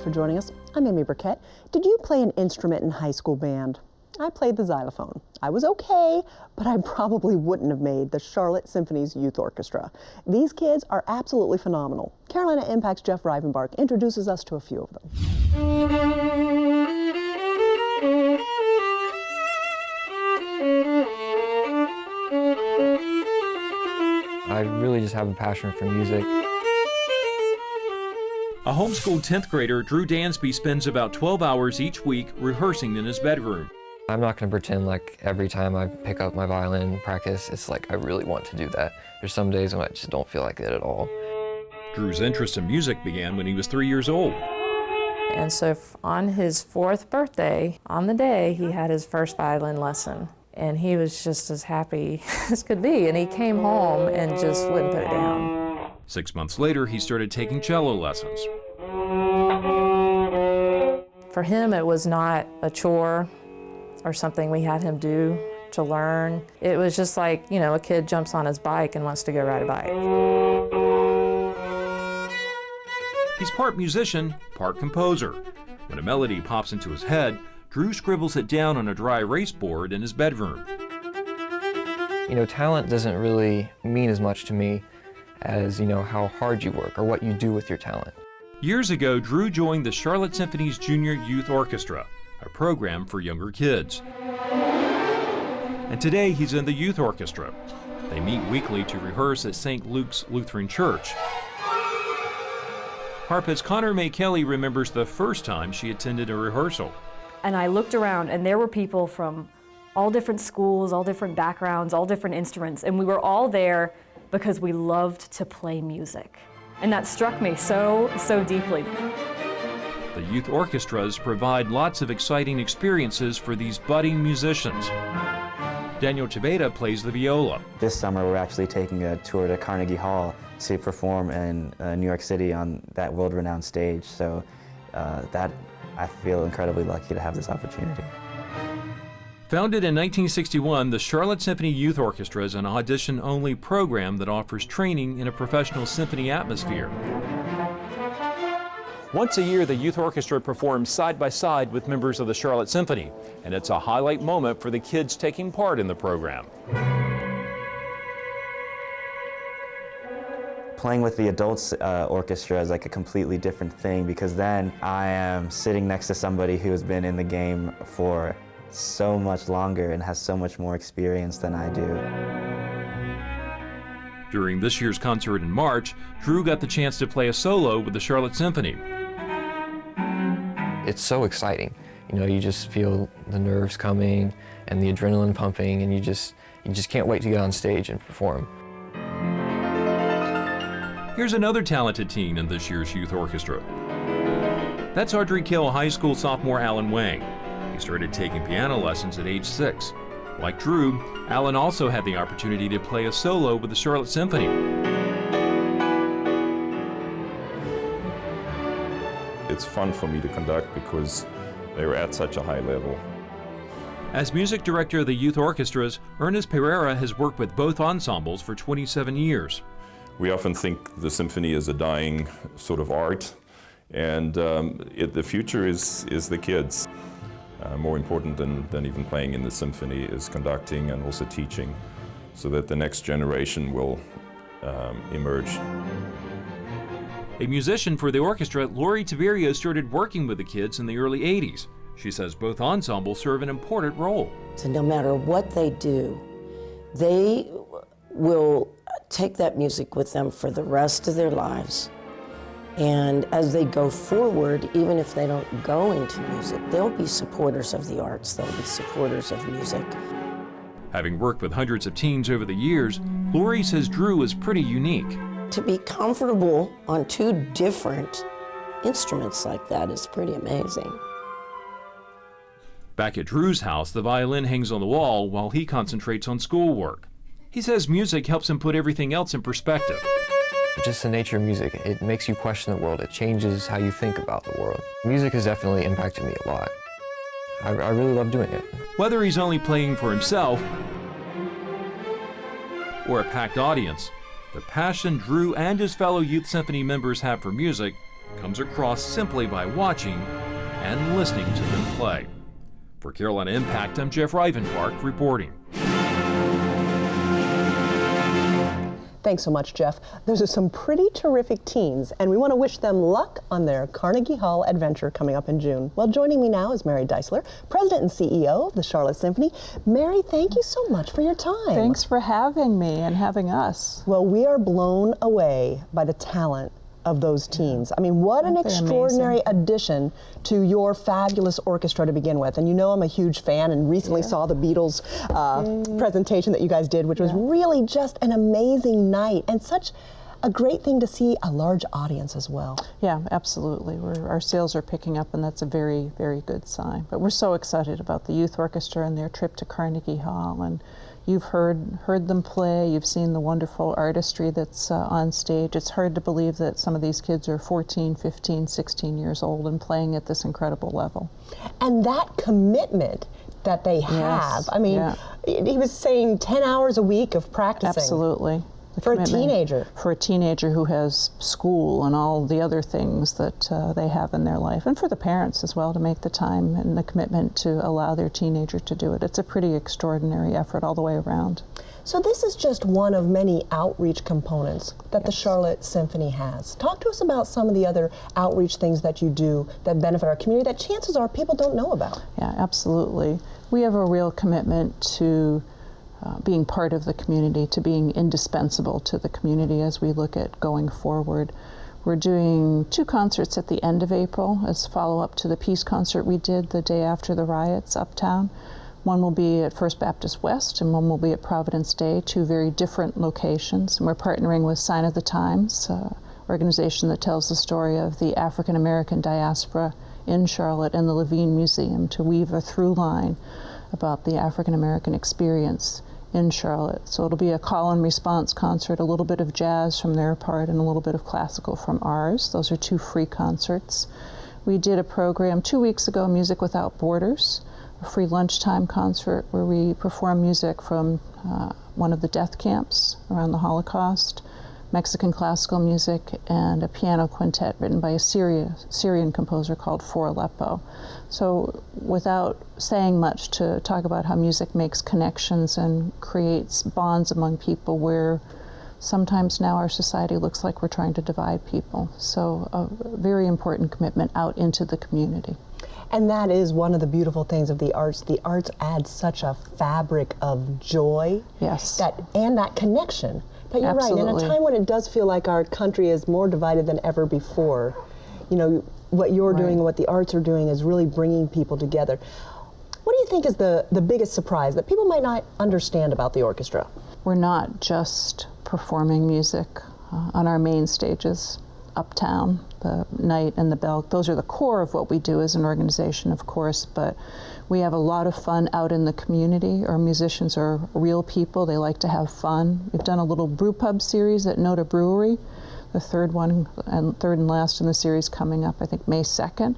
for joining us. I'm Amy Burkett. Did you play an instrument in high school band? I played the xylophone. I was okay, but I probably wouldn't have made the Charlotte Symphony Youth Orchestra. These kids are absolutely phenomenal. Carolina Impact's Jeff Rivenbark introduces us to a few of them. I really just have a passion for music. A homeschooled 10th grader, Drew Dansby, spends about 12 hours each week rehearsing in his bedroom. I'm not going to pretend like every time I pick up my violin and practice, it's like I really want to do that. There's some days when I just don't feel like it at all. Drew's interest in music began when he was 3 years old. And so on his 4th birthday, on the day, he had his first violin lesson. And he was just as happy as could be. And he came home and just wouldn't put it down. 6 months later, he started taking cello lessons. For him, it was not a chore or something we had him do to learn. It was just like, you know, a kid jumps on his bike and wants to go ride a bike. He's part musician, part composer. When a melody pops into his head, Drew scribbles it down on a dry erase board in his bedroom. You know, talent doesn't really mean as much to me as, you know, how hard you work or what you do with your talent. Years ago, Drew joined the Charlotte Symphony's Junior Youth Orchestra, a program for younger kids. And today he's in the youth orchestra. They meet weekly to rehearse at St. Luke's Lutheran Church. Harpist Connor May Kelly remembers the first time she attended a rehearsal. And I looked around and there were people from all different schools, all different backgrounds, all different instruments, and we were all there because we loved to play music. And that struck me so deeply. The youth orchestras provide lots of exciting experiences for these budding musicians. Daniel Chibeta plays the viola. This summer we're actually taking a tour to Carnegie Hall to perform in New York City on that world-renowned stage. So that I feel incredibly lucky to have this opportunity. Founded in 1961, the Charlotte Symphony Youth Orchestra is an audition-only program that offers training in a professional symphony atmosphere. Once a year, the youth orchestra performs side by side with members of the Charlotte Symphony, and it's a highlight moment for the kids taking part in the program. Playing with the adults orchestra is like a completely different thing, because then I am sitting next to somebody who has been in the game for so much longer and has so much more experience than I do. During this year's concert in March, Drew got the chance to play a solo with the Charlotte Symphony. It's so exciting. You know, you just feel the nerves coming and the adrenaline pumping, and you just can't wait to get on stage and perform. Here's another talented teen in this year's youth orchestra. That's Audrey Kill high school sophomore Alan Wang. He started taking piano lessons at age 6. Like Drew, Alan also had the opportunity to play a solo with the Charlotte Symphony. It's fun for me to conduct because they were at such a high level. As music director of the youth orchestras, Ernest Pereira has worked with both ensembles for 27 years. We often think the symphony is a dying sort of art, and the future is the kids. More important than even playing in the symphony is conducting and also teaching, so that the next generation will emerge. A musician for the orchestra, Lori Tiberio started working with the kids in the early 80s. She says both ensembles serve an important role. So no matter what they do, they will take that music with them for the rest of their lives. And as they go forward, even if they don't go into music, they'll be supporters of the arts, they'll be supporters of music. Having worked with hundreds of teens over the years, Lori says Drew is pretty unique. To be comfortable on 2 different instruments like that is pretty amazing. Back at Drew's house, the violin hangs on the wall while he concentrates on schoolwork. He says music helps him put everything else in perspective. Just the nature of music, it makes you question the world. It changes how you think about the world. Music has definitely impacted me a lot. I really love doing it. Whether he's only playing for himself or a packed audience, the passion Drew and his fellow Youth Symphony members have for music comes across simply by watching and listening to them play. For Carolina Impact, I'm Jeff Rivenpark reporting. Thanks so much, Jeff. Those are some pretty terrific teens, and we want to wish them luck on their Carnegie Hall adventure coming up in June. Well, joining me now is Mary Deisler, President and CEO of the Charlotte Symphony. Mary, thank you so much for your time. Thanks for having me and having us. Well, we are blown away by the talent of those teens. I mean, what an extraordinary addition to your fabulous orchestra to begin with. And you know I'm a huge fan and recently saw the Beatles presentation that you guys did, which was really just an amazing night and such a great thing to see a large audience as well. Yeah, absolutely. Our sales are picking up, and that's a very, very good sign. But we're so excited about the youth orchestra and their trip to Carnegie Hall. And you've heard them play, you've seen the wonderful artistry that's on stage. It's hard to believe that some of these kids are 14, 15, 16 years old and playing at this incredible level. And that commitment that they have, I mean, he was saying 10 hours a week of practicing. Absolutely. For a teenager. For a teenager who has school and all the other things that they have in their life, and for the parents as well to make the time and the commitment to allow their teenager to do it. It's a pretty extraordinary effort all the way around. So this is just one of many outreach components that the Charlotte Symphony has. Talk to us about some of the other outreach things that you do that benefit our community that chances are people don't know about. Yeah, absolutely. We have a real commitment to being part of the community, to being indispensable to the community as we look at going forward. We're doing 2 concerts at the end of April as follow-up to the peace concert we did the day after the riots uptown. One will be at First Baptist West and one will be at Providence Day, 2 very different locations. And we're partnering with Sign of the Times, organization that tells the story of the African American diaspora in Charlotte and the Levine Museum to weave a through line about the African American experience in Charlotte. So it'll be a call and response concert, a little bit of jazz from their part and a little bit of classical from ours. Those are 2 free concerts. We did a program 2 weeks ago, Music Without Borders, a free lunchtime concert where we perform music from one of the death camps around the Holocaust, Mexican classical music, and a piano quintet written by a Syrian composer called For Aleppo. So without saying much, to talk about how music makes connections and creates bonds among people where sometimes now our society looks like we're trying to divide people. So a very important commitment out into the community. And that is one of the beautiful things of the arts. The arts add such a fabric of joy and that connection. But you're right, in a time when it does feel like our country is more divided than ever before, you know, what you're doing and what the arts are doing is really bringing people together. What do you think is the biggest surprise that people might not understand about the orchestra? We're not just performing music on our main stages uptown, the Night and the Belk. Those are the core of what we do as an organization, of course, but we have a lot of fun out in the community. Our musicians are real people. They like to have fun. We've done a little brew pub series at Noda Brewery, the third and last in the series coming up, I think May 2nd.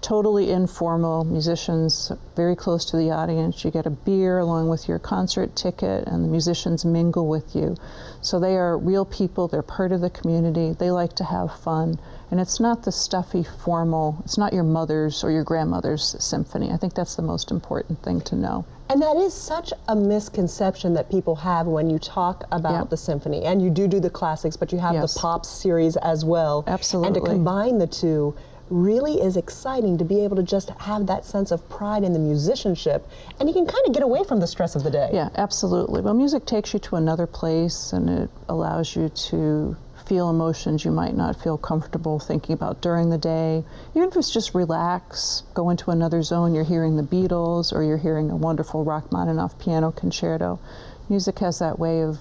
Totally informal, musicians very close to the audience. You get a beer along with your concert ticket and the musicians mingle with you. So they are real people, they're part of the community, they like to have fun. And it's not the stuffy, formal, it's not your mother's or your grandmother's symphony. I think that's the most important thing to know. And that is such a misconception that people have when you talk about the symphony. And you do the classics, but you have the pop series as well. Absolutely. And to combine the two really is exciting, to be able to just have that sense of pride in the musicianship, and you can kind of get away from the stress of the day. Yeah, absolutely. Well, music takes you to another place, and it allows you to feel emotions you might not feel comfortable thinking about during the day. Even if it's just relax, go into another zone, you're hearing the Beatles, or you're hearing a wonderful Rachmaninoff piano concerto. Music has that way of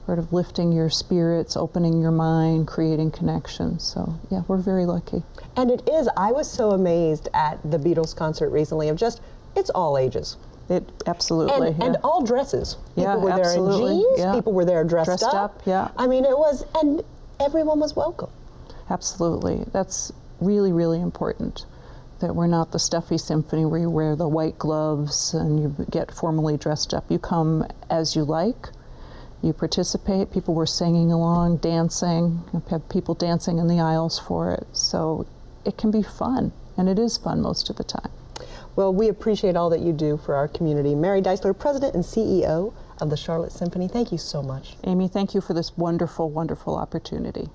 sort of lifting your spirits, opening your mind, creating connections. So yeah, we're very lucky. And it is, I was so amazed at the Beatles concert recently of just, it's all ages. It absolutely. And all dresses. People were absolutely. there in jeans, Yeah. people were there dressed up. Yeah. I mean, it was, and everyone was welcome. Absolutely. That's really, really important. That we're not the stuffy symphony where you wear the white gloves and you get formally dressed up. You come as you like, You participate, people were singing along, dancing, you have people dancing in the aisles for it. So it can be fun, and it is fun most of the time. Well, we appreciate all that you do for our community. Mary Deisler, President and CEO of the Charlotte Symphony, thank you so much. Amy, thank you for this wonderful, wonderful opportunity.